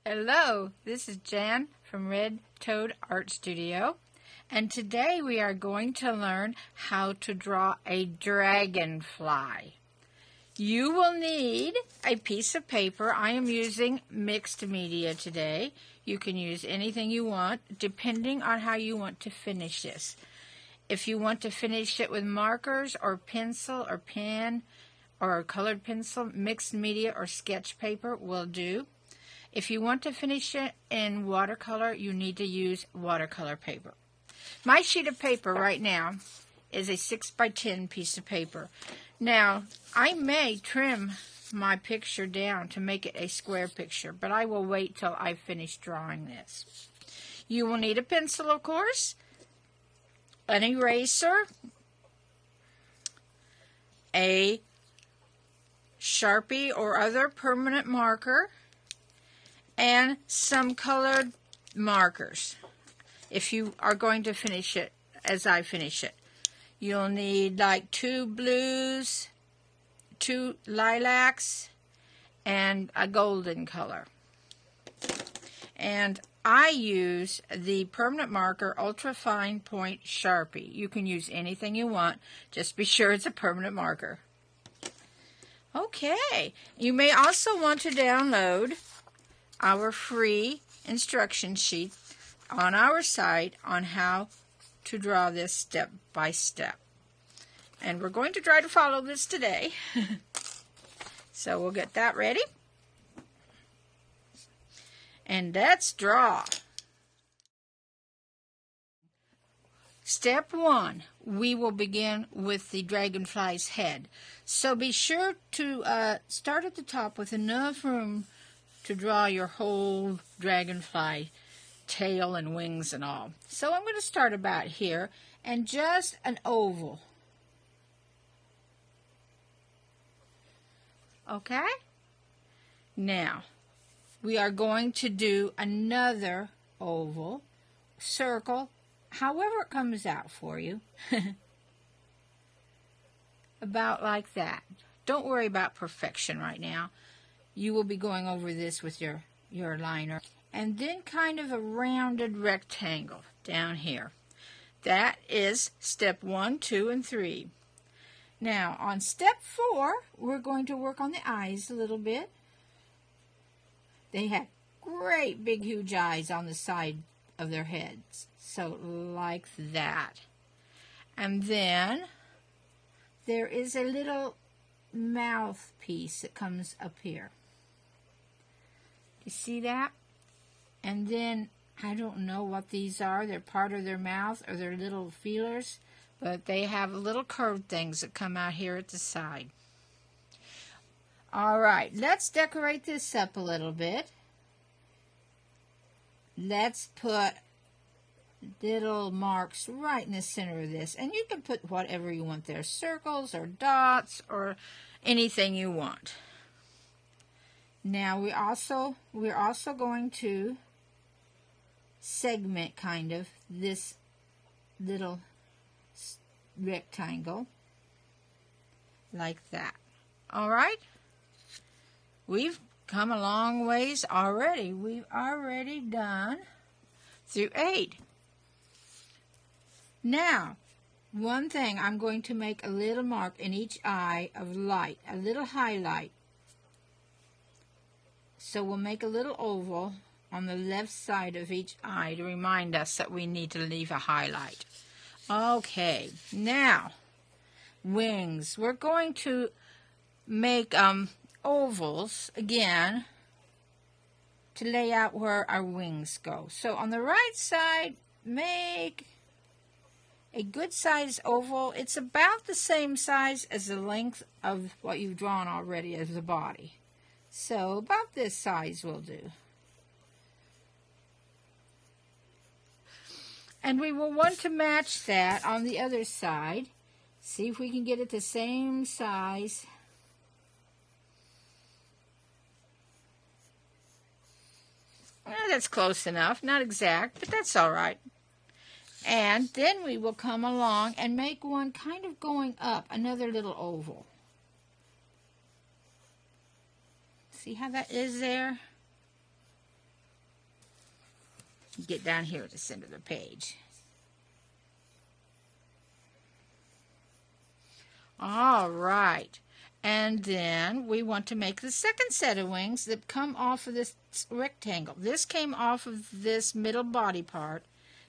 Hello, this is Jan from Red Toad Art Studio, and today we are going to learn how to draw a dragonfly. You will need a piece of paper. I am using mixed media today. You can use anything you want depending on how you want to finish this. If you want to finish it with markers or pencil or pen or colored pencil, mixed media or sketch paper will do. If you want to finish it in watercolor, you need to use watercolor paper. My sheet of paper right now is a 6x10 piece of paper. Now, I may trim my picture down to make it a square picture, but I will wait till I finish drawing this. You will need a pencil, of course, an eraser, a Sharpie or other permanent marker, and some colored markers if you are going to finish it as I finish it. You'll need like 2 blues, 2 lilacs, and a golden color. And I use the permanent marker Ultra Fine Point Sharpie. You can use anything you want, just be sure it's a permanent marker. Okay, you may also want to download our free instruction sheet on our site on how to draw this step by step. And we're going to try to follow this today. So we'll get that ready. And let's draw. Step 1, we will begin with the dragonfly's head. So be sure to start at the top with enough room to draw your whole dragonfly tail and wings and all. So I'm going to start about here and just an oval. Okay? Now, we are going to do another oval, circle, however it comes out for you. About like that. Don't worry about perfection right now. You will be going over this with your liner. And then kind of a rounded rectangle down here. That is step 1, 2, and 3. Now, on step 4, we're going to work on the eyes a little bit. They have great big huge eyes on the side of their heads. So like that. And then there is a little mouth piece that comes up here. You see that? And then, I don't know what these are. They're part of their mouth or their little feelers, but they have little curved things that come out here at the side. All right, let's decorate this up a little bit. Let's put little marks right in the center of this, and you can put whatever you want there, circles or dots or anything you want. Now we're also going to segment kind of this little rectangle like that. All right? We've come a long ways already. We've already done through 8. Now, one thing, I'm going to make a little mark in each eye of light, a little highlight. So we'll make a little oval on the left side of each eye to remind us that we need to leave a highlight. Okay, now, wings. We're going to make ovals again to lay out where our wings go. So on the right side, make a good size oval. It's about the same size as the length of what you've drawn already as the body. So about this size will do. And we will want to match that on the other side. See if we can get it the same size. Well, that's close enough. Not exact, but that's all right. And then we will come along and make one kind of going up, another little oval. See how that is there? Get down here at the center of the page. All right. And then we want to make the second set of wings that come off of this rectangle. This came off of this middle body part.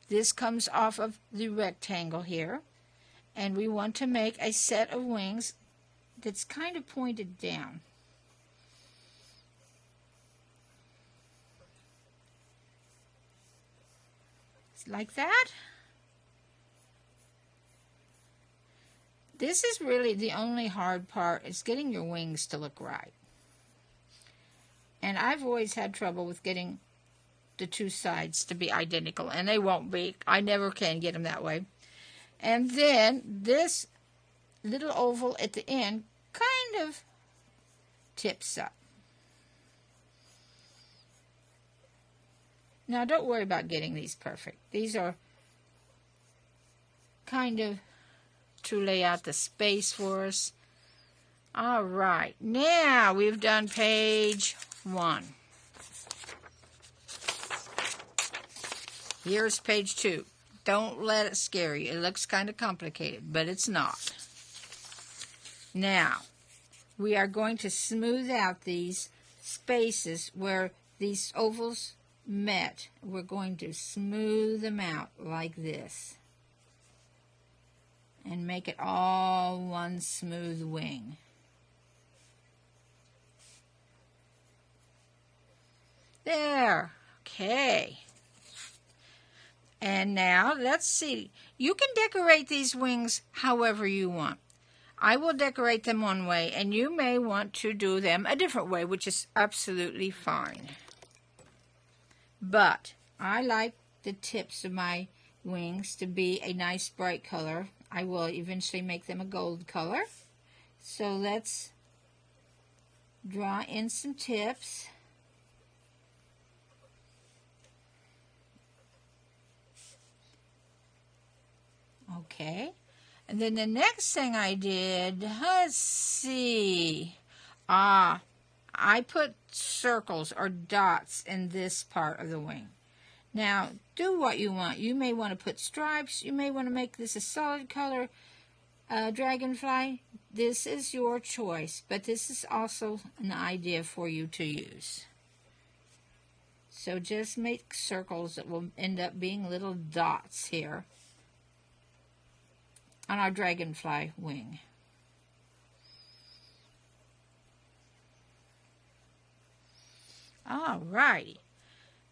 This comes off of the rectangle here. And we want to make a set of wings that's kind of pointed down. Like that. This is really the only hard part, is getting your wings to look right. And I've always had trouble with getting the two sides to be identical, and they won't be. I never can get them that way. And then this little oval at the end kind of tips up. Now, don't worry about getting these perfect. These are kind of to lay out the space for us. All right, now we've done page 1. Here's page 2. Don't let it scare you. It looks kind of complicated, but it's not. Now, we are going to smooth out these spaces where these ovals met. We're going to smooth them out like this and make it all one smooth wing. There. Okay. And now let's see. You can decorate these wings however you want. I will decorate them one way, and you may want to do them a different way, which is absolutely fine. But I like the tips of my wings to be a nice bright color. I will eventually make them a gold color. So let's draw in some tips. Okay. And then the next thing I did, let's see. I put circles or dots in this part of the wing. Now, do what you want. You may want to put stripes. You may want to make this a solid color dragonfly. This is your choice, but this is also an idea for you to use. So just make circles that will end up being little dots here on our dragonfly wing. All righty.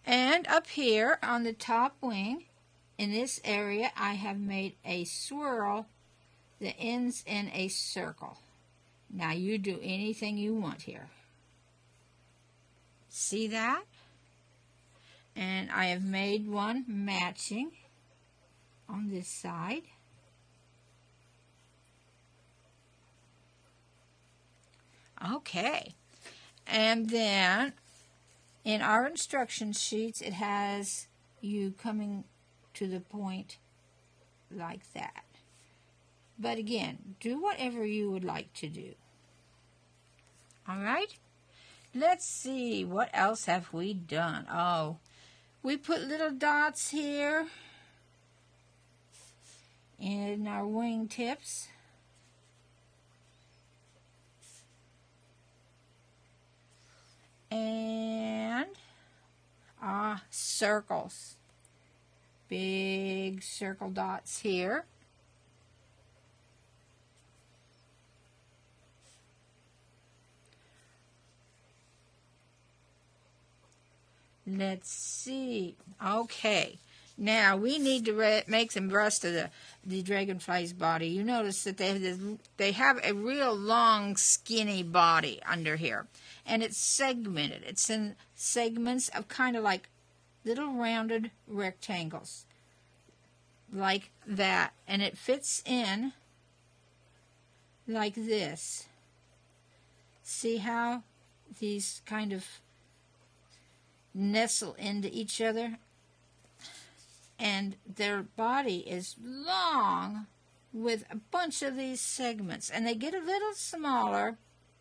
And up here on the top wing, in this area, I have made a swirl that ends in a circle. Now you do anything you want here. See that? And I have made one matching on this side. Okay. And then in our instruction sheets, it has you coming to the point like that. But again, do whatever you would like to do. All right? Let's see, what else have we done? Oh, we put little dots here in our wing tips. And circles. Big circle dots here. Let's see. Okay. Now we need to make some rest of the dragonfly's body. You notice that they have a real long, skinny body under here. And it's segmented. It's in segments of kind of like little rounded rectangles. Like that. And it fits in like this. See how these kind of nestle into each other? And their body is long with a bunch of these segments. And they get a little smaller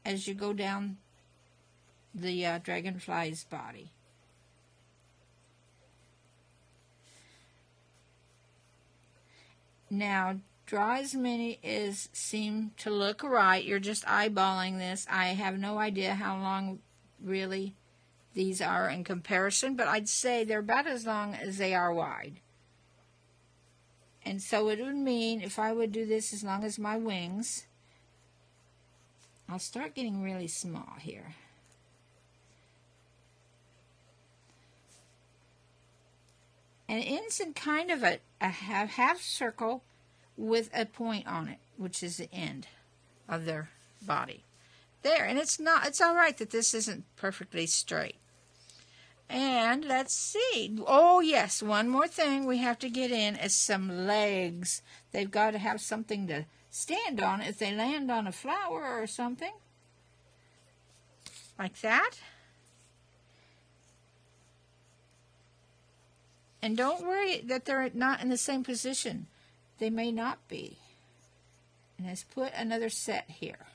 as you go down the dragonfly's body. Now, draw as many as seem to look right. You're just eyeballing this. I have no idea how long really these are in comparison, but I'd say they're about as long as they are wide. And so it would mean if I would do this as long as my wings, I'll start getting really small here. And it ends in kind of a half circle with a point on it, which is the end of their body. There, and it's all right that this isn't perfectly straight. And let's see. Oh, yes, one more thing we have to get in is some legs. They've got to have something to stand on if they land on a flower or something. Like that. And don't worry that they're not in the same position. They may not be. And let's put another set here.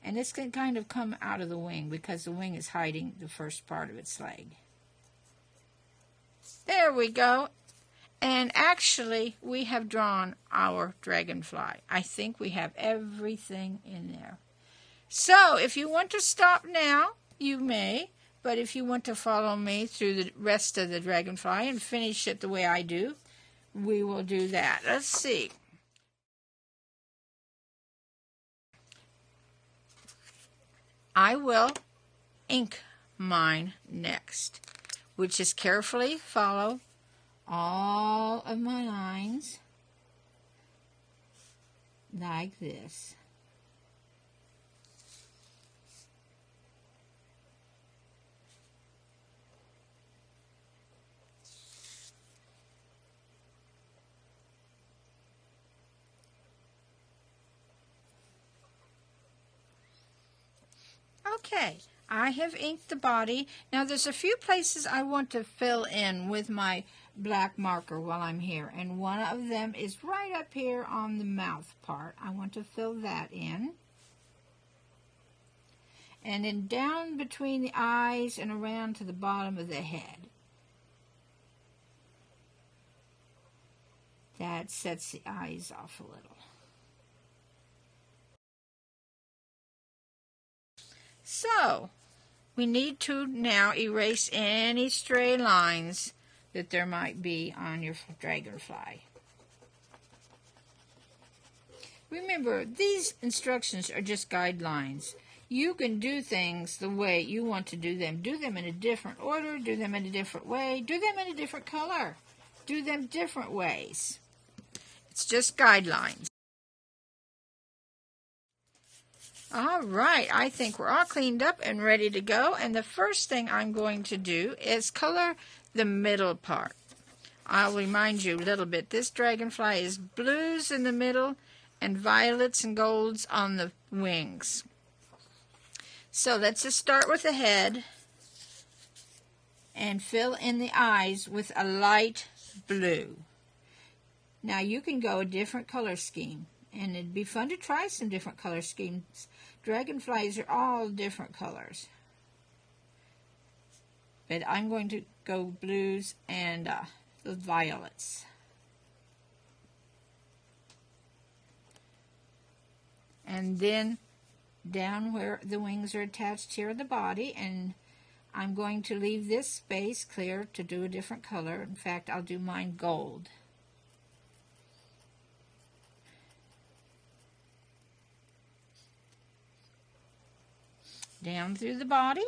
And this can kind of come out of the wing because the wing is hiding the first part of its leg. There we go. And actually, we have drawn our dragonfly. I think we have everything in there. So, if you want to stop now, you may. But if you want to follow me through the rest of the dragonfly and finish it the way I do, we will do that. Let's see. I will ink mine next, which is carefully follow all of my lines like this. Okay, I have inked the body. Now there's a few places I want to fill in with my black marker while I'm here, and one of them is right up here on the mouth part. I want to fill that in. And then down between the eyes and around to the bottom of the head. That sets the eyes off a little. So, we need to now erase any stray lines that there might be on your dragonfly. Remember, these instructions are just guidelines. You can do things the way you want to do them. Do them in a different order, do them in a different way, do them in a different color, do them different ways. It's just guidelines. All right, I think we're all cleaned up and ready to go. And the first thing I'm going to do is color the middle part. I'll remind you a little bit. This dragonfly is blues in the middle and violets and golds on the wings. So let's just start with the head and fill in the eyes with a light blue. Now you can go a different color scheme. And it'd be fun to try some different color schemes. Dragonflies are all different colors. But I'm going to go blues and the violets. And then down where the wings are attached here in the body, and I'm going to leave this space clear to do a different color. In fact, I'll do mine gold. Down through the body.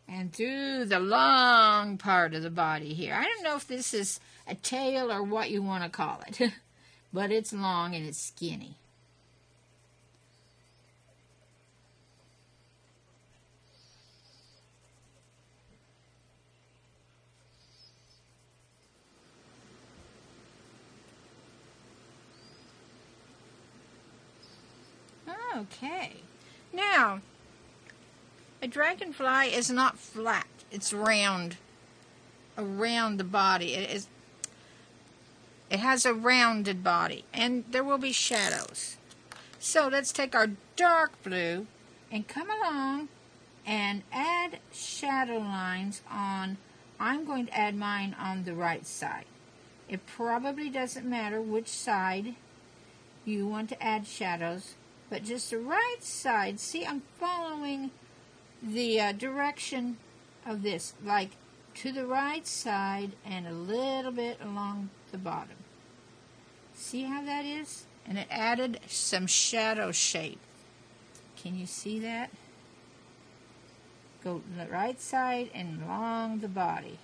And through the long part of the body here. I don't know if this is a tail or what you want to call it, but it's long and it's skinny. Okay, now a dragonfly is not flat, it's round around the body. It has a rounded body, and there will be shadows. So let's take our dark blue and come along and add shadow lines on I'm going to add mine on the right side. It probably doesn't matter which side you want to add shadows, but just the right side. See, I'm following the direction of this, like to the right side and a little bit along the bottom. See how that is? And it added some shadow shape. Can you see that? Go to the right side and along the body.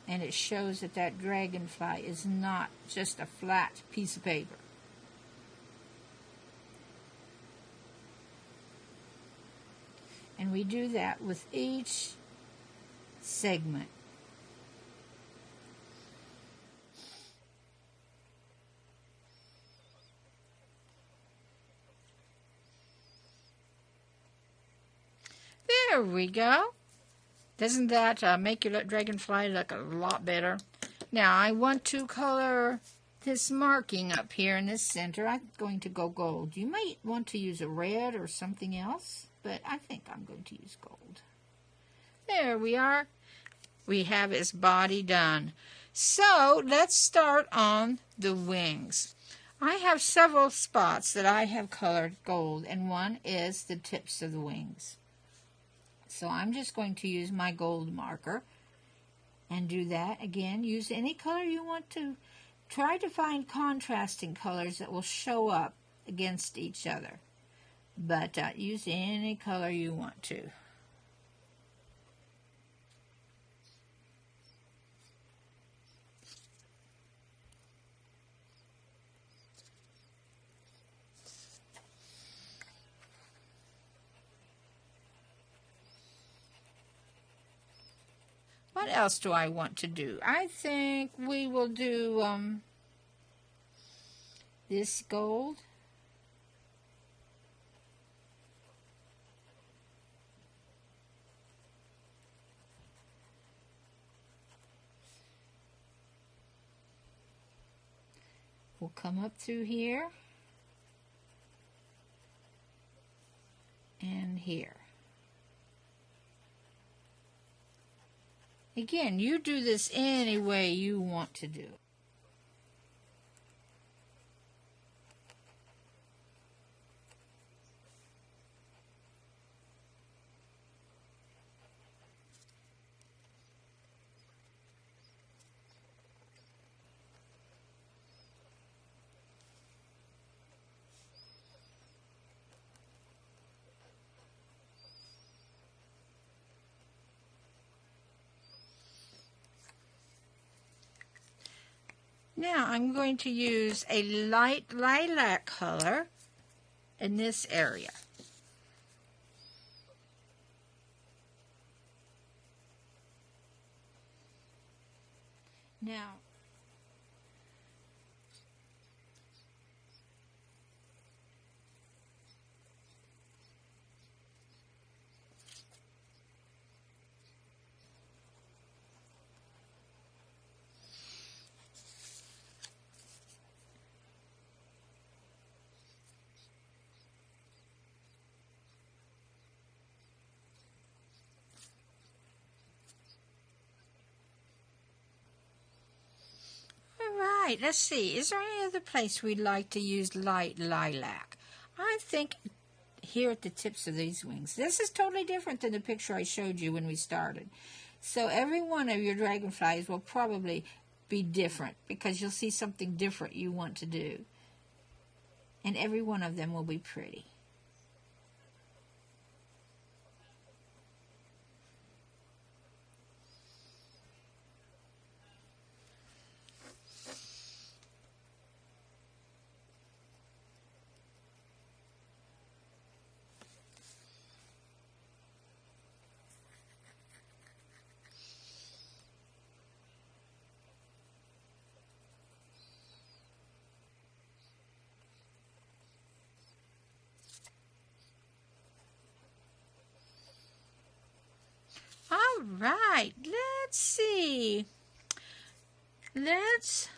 And it shows that that dragonfly is not just a flat piece of paper. And we do that with each segment. There we go. Doesn't that make your dragonfly look a lot better? Now I want to color this marking up here in this center. I'm going to go gold. You might want to use a red or something else, but I think I'm going to use gold. There we are. We have his body done. So let's start on the wings. I have several spots that I have colored gold, and one is the tips of the wings. So I'm just going to use my gold marker and do that. Again, use any color you want to. Try to find contrasting colors that will show up against each other. But use any color you want to. What else do I want to do? I think we will do this gold. We'll come up through here and here. Again, you do this any way you want to do. Now I'm going to use a light lilac color in this area. Now, right, let's see. Is there any other place we'd like to use light lilac? I think here at the tips of these wings. This is totally different than the picture I showed you when we started. So every one of your dragonflies will probably be different because you'll see something different you want to do. And every one of them will be pretty. All right, let's see. Let's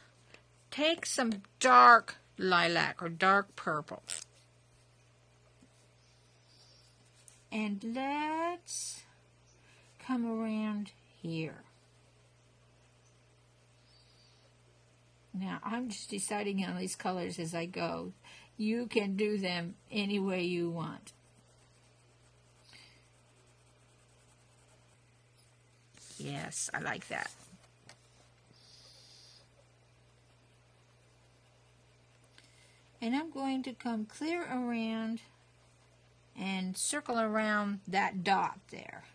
take some dark lilac or dark purple. And let's come around here. Now, I'm just deciding on these colors as I go. You can do them any way you want. Yes, I like that. And I'm going to come clear around and circle around that dot there.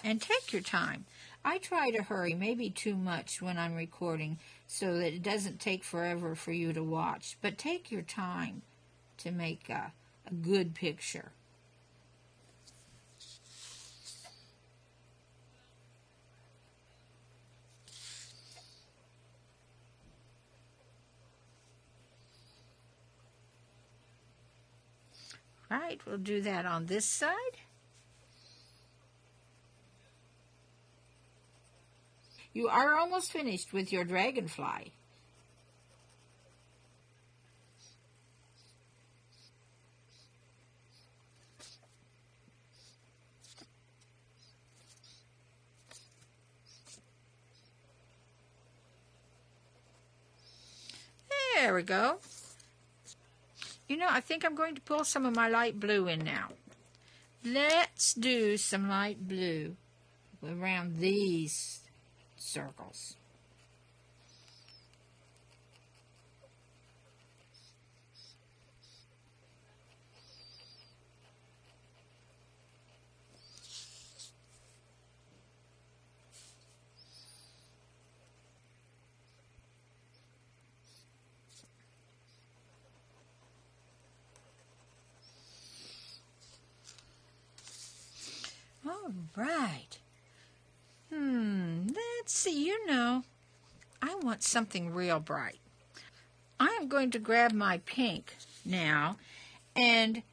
And take your time. I try to hurry, maybe too much when I'm recording, so that it doesn't take forever for you to watch. But take your time to make a good picture. Right, we'll do that on this side. You are almost finished with your dragonfly. There we go. You know, I think I'm going to pull some of my light blue in now. Let's do some light blue around these circles. All right. Let's see, I want something real bright. I am going to grab my pink now and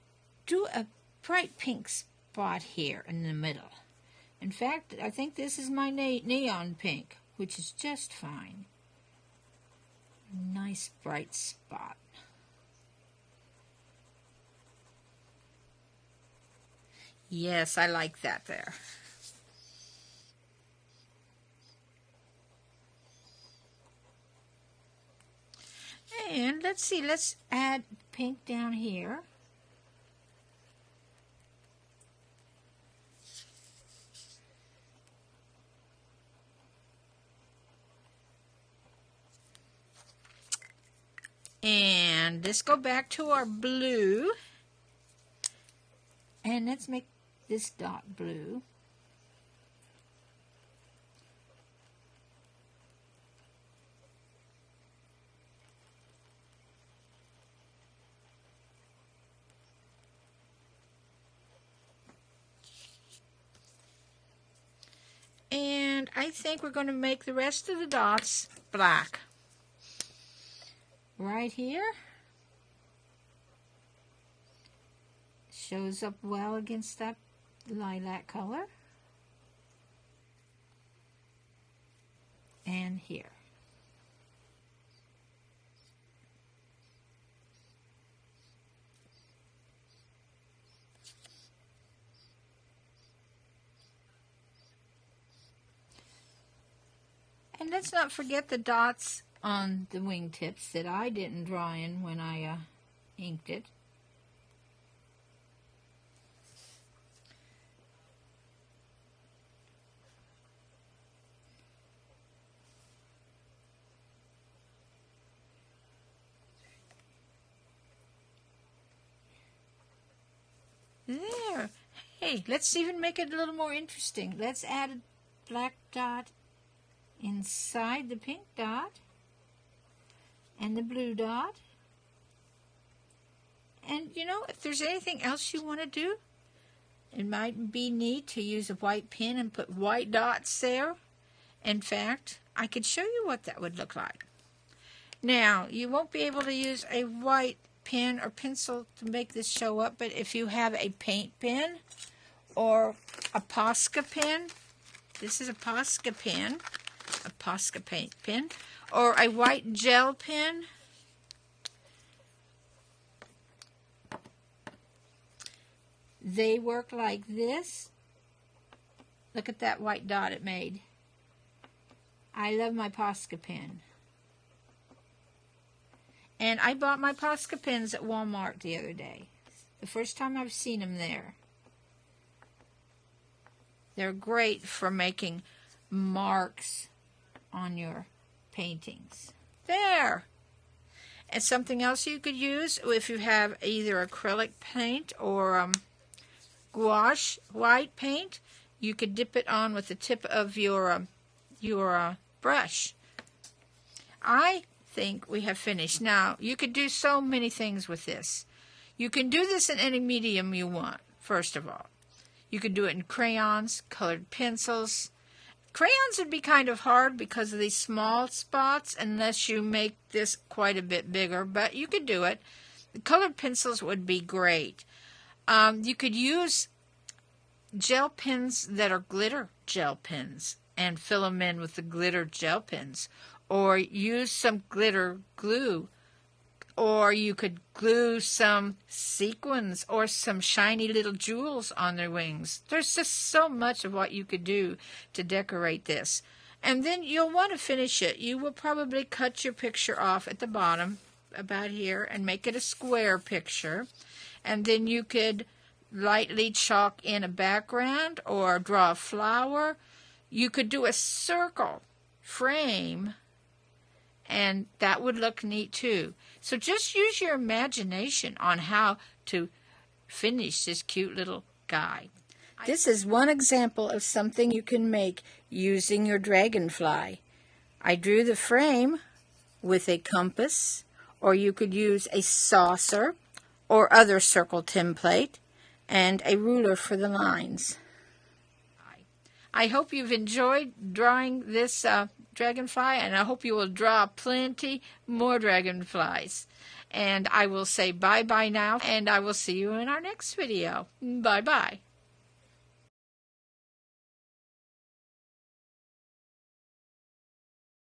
do a bright pink spot here in the middle. In fact, I think this is my neon pink, which is just fine. Nice bright spot. Yes, I like that there. And let's see, let's add pink down here. And let's go back to our blue. And let's make this dot blue. And I think we're going to make the rest of the dots black. Right here. Shows up well against that lilac color. And here. And let's not forget the dots on the wingtips that I didn't draw in when I inked it. There. Hey, let's even make it a little more interesting. Let's add a black dot inside the pink dot and the blue dot. And if there's anything else you want to do, it might be neat to use a white pen and put white dots there. In fact, I could show you what that would look like. Now, you won't be able to use a white pen or pencil to make this show up, but if you have a paint pen or a Posca pen, this is a Posca pen, a Posca paint pen, or a white gel pen, They work like this. Look at that white dot it made. I love my Posca pen. And I bought my Posca pens at Walmart the other day. The first time I've seen them there. They're great for making marks on your paintings. There! And something else you could use if you have either acrylic paint or gouache white paint, you could dip it on with the tip of your brush. I think we have finished. Now, you could do so many things with this. You can do this in any medium you want, first of all. You could do it in crayons, colored pencils. Crayons would be kind of hard because of these small spots unless you make this quite a bit bigger, but you could do it. The colored pencils would be great. You could use gel pens that are glitter gel pens and fill them in with the glitter gel pens, or use some glitter glue, or you could glue some sequins or some shiny little jewels on their wings. There's just so much of what you could do to decorate this. And then you'll want to finish it. You will probably cut your picture off at the bottom about here and make it a square picture. And then you could lightly chalk in a background or draw a flower. You could do a circle frame, and that would look neat too. So just use your imagination on how to finish this cute little guy. This is one example of something you can make using your Dragonfly. I drew the frame with a compass, or you could use a saucer or other circle template, and a ruler for the lines. I hope you've enjoyed drawing this dragonfly, and I hope you will draw plenty more dragonflies. And I will say bye-bye now, and I will see you in our next video. Bye-bye.